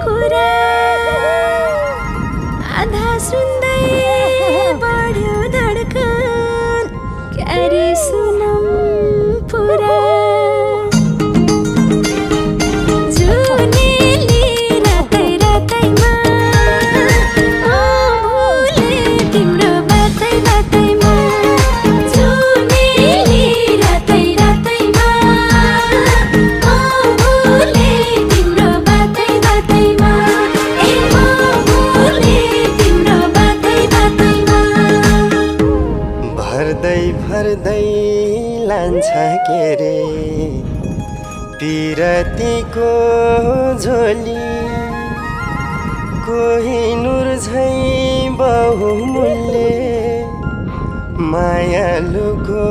कुरा आधा सुन्दै बढ्यो धड्कन क्यारे सुनम पुरा जुनेली रातै रातैमा भुले तिम्रो बातै बातैमा जुनेली रातै रातैमा भुले तिम्रो बातै बातैमा ए भुले तिम्रो बातै बातैमा भर्दै भर्दै लान्छ के रे पिरतीको झोली कोहिनुर झैँ बहुमूल्य मायालुको